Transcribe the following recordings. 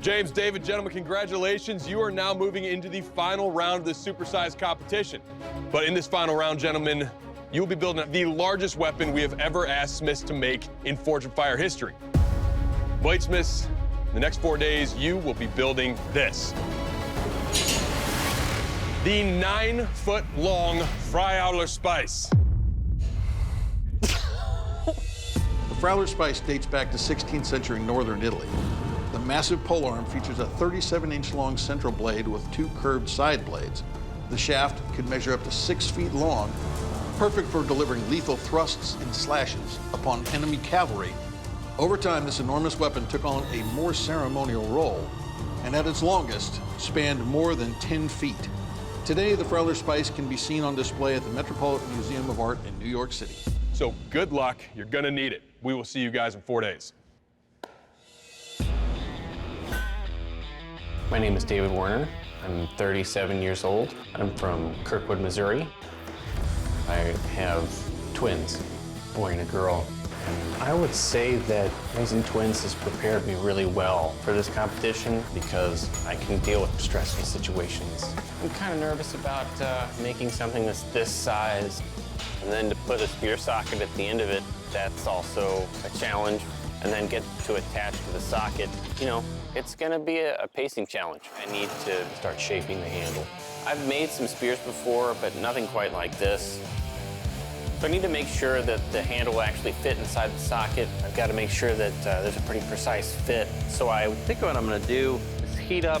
James, David, gentlemen, congratulations. You are now moving into the final round of the Supersized competition. But in this final round, gentlemen, you will be building the largest weapon we have ever asked smiths to make in Forge and Fire history. Bladesmiths, in the next 4 days, you will be building this. The 9-foot-long Frauler Spice. The Frauler Spice dates back to 16th century northern Italy. The massive polearm features a 37-inch long central blade with 2 curved side blades. The shaft could measure up to 6 feet long, perfect for delivering lethal thrusts and slashes upon enemy cavalry. Over time, this enormous weapon took on a more ceremonial role, and at its longest, spanned more than 10 feet. Today, the Frauler Spice can be seen on display at the Metropolitan Museum of Art in New York City. So good luck, you're gonna need it. We will see you guys in 4 days. My name is David Warner. I'm 37 years old. I'm from Kirkwood, Missouri. I have twins, a boy and a girl. And I would say that raising twins has prepared me really well for this competition because I can deal with stressful situations. I'm kind of nervous about making something that's this size. And then to put a spear socket at the end of it, that's also a challenge. And then get to attach to the socket, you know, it's gonna be a pacing challenge. I need to start shaping the handle. I've made some spears before, but nothing quite like this. So I need to make sure that the handle will actually fit inside the socket. I've got to make sure that there's a pretty precise fit. So I think what I'm gonna do is heat up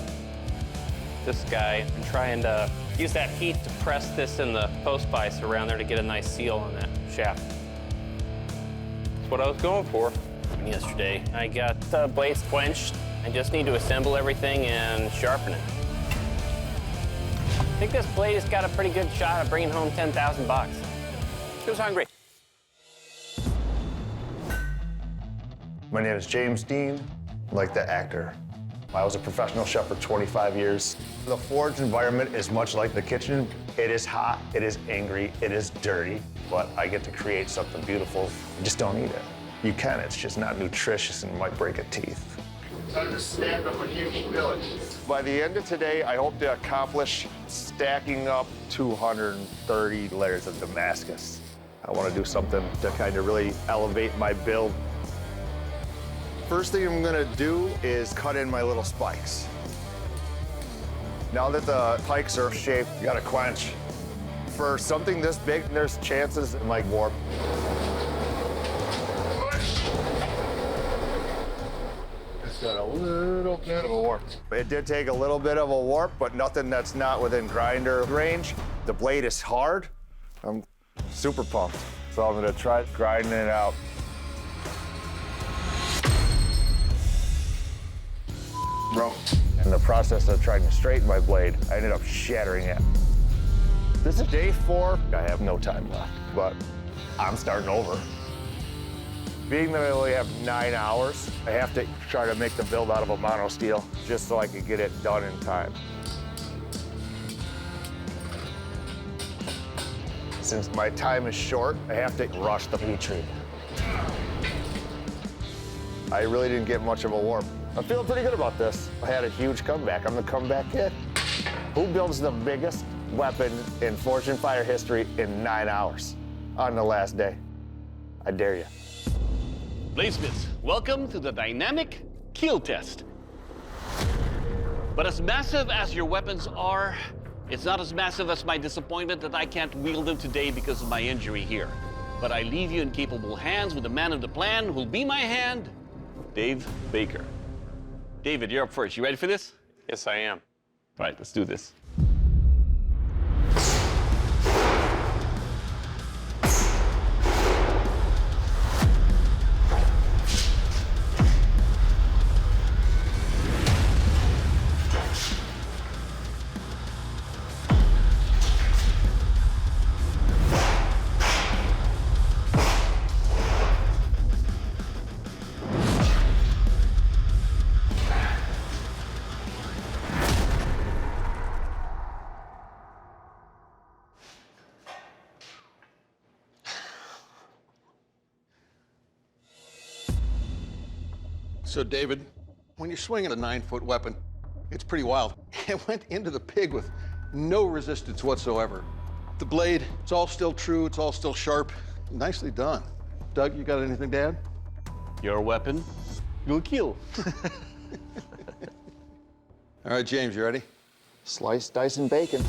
this guy and try and use that heat to press this in the post vise around there to get a nice seal on that shaft. That's what I was going for. Yesterday, I got the blades quenched. I just need to assemble everything and sharpen it. I think this blade has got a pretty good shot of bringing home 10,000 bucks. Who's hungry? My name is James Dean, like the actor. I was a professional chef for 25 years. The forge environment is much like the kitchen. It is hot, it is angry, it is dirty, but I get to create something beautiful. You just don't eat it. You can, it's just not nutritious and might break a teeth. Time to stand up a huge village. By the end of today, I hope to accomplish stacking up 230 layers of Damascus. I want to do something to kind of really elevate my build. First thing I'm gonna do is cut in my little spikes. Now that the pikes are shaped, you gotta quench. For something this big, there's chances it might warp. Got a little bit of a warp. It did take a little bit of a warp, but nothing that's not within grinder range. The blade is hard. I'm super pumped. So I'm gonna try grinding it out. Bro. In the process of trying to straighten my blade, I ended up shattering it. This is day 4. I have no time left, but I'm starting over. Being that I only have 9 hours, I have to try to make the build out of a mono steel just so I can get it done in time. Since my time is short, I have to rush the heat treat. I really didn't get much of a warp. I'm feeling pretty good about this. I had a huge comeback. I'm the comeback kid. Who builds the biggest weapon in Forge and Fire history in 9 hours on the last day? I dare you. Bladesmiths, welcome to the dynamic kill test. But as massive as your weapons are, it's not as massive as my disappointment that I can't wield them today because of my injury here. But I leave you in capable hands with the man of the plan who'll be my hand, Dave Baker. David, you're up first. You ready for this? Yes, I am. All right, let's do this. So, David, When you're swinging a 9-foot weapon, it's pretty wild. It went into the pig with no resistance whatsoever. The blade, it's all still true, it's all still sharp. Nicely done. Doug, you got anything to add? Your weapon will kill. All right, James, you ready? Slice, dice, and bacon.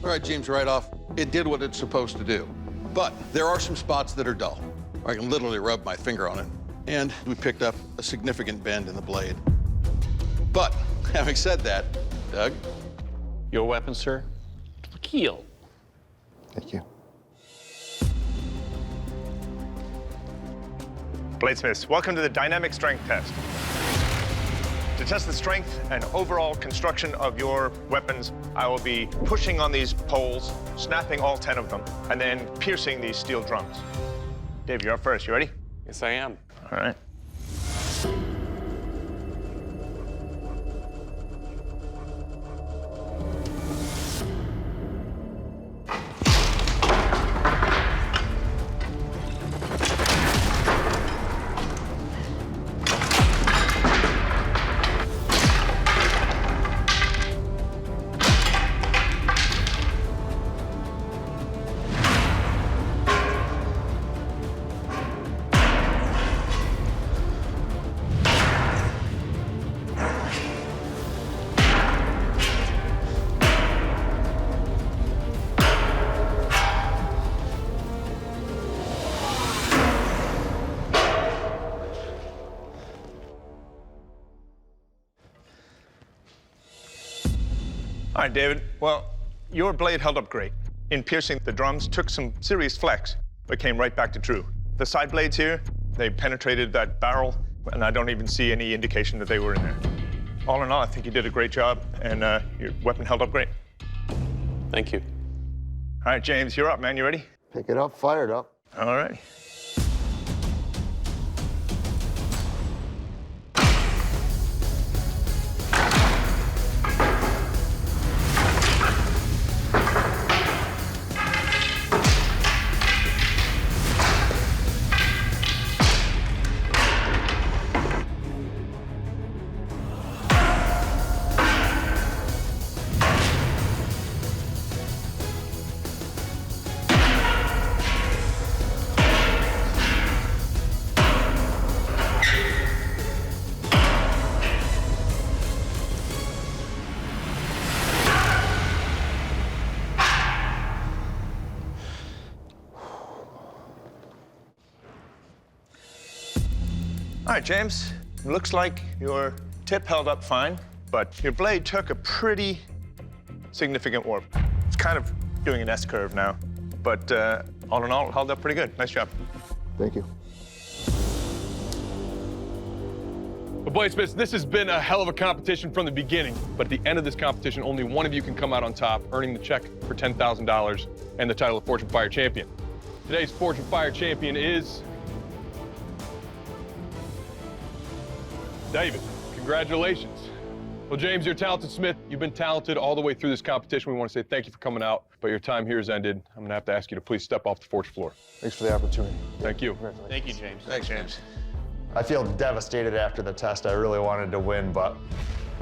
All right, James, right off, it did what it's supposed to do. But there are some spots that are dull. I can literally rub my finger on it. And we picked up a significant bend in the blade. But having said that, Doug, Your weapon, sir, will kill. Thank you. Bladesmiths, welcome to the dynamic strength test. To test the strength and overall construction of your weapons, I will be pushing on these poles, snapping all 10 of them, and then piercing these steel drums. Dave, you're up first. You ready? Yes, I am. All right. All right, David. Well, your blade held up great. In piercing the drums, took some serious flex, but came right back to true. The side blades here, they penetrated that barrel, and I don't even see any indication that they were in there. All in all, I think you did a great job, and your weapon held up great. Thank you. All right, James, you're up, man. You ready? Pick it up, fire it up. All right. All right, James, it looks like your tip held up fine, but your blade took a pretty significant warp. It's kind of doing an S-curve now, but all in all, it held up pretty good. Nice job. Thank you. Well, Bladesmiths, this has been a hell of a competition from the beginning, but at the end of this competition, only one of you can come out on top, earning the check for $10,000 and the title of Forge and Fire Champion. Today's Forge and Fire Champion is David. Congratulations. Well, James, you're a talented smith. You've been talented all the way through this competition. We want to say thank you for coming out, but your time here has ended. I'm gonna have to ask you to please step off the forge floor. Thanks for the opportunity. Thank you. Thank you, James. Thanks, James. I feel devastated after the test. I really wanted to win, but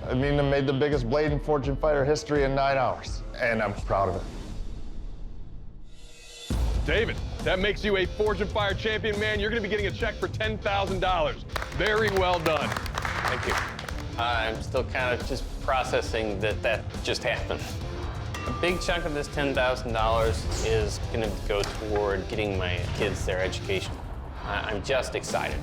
I mean, I made the biggest blade in Forge and Fire history in 9 hours, and I'm proud of it. David, that makes you a Forge and Fire champion, man. You're gonna be getting a check for $10,000. Very well done. Thank you. I'm still kind of just processing that just happened. A big chunk of this $10,000 is going to go toward getting my kids their education. I'm just excited.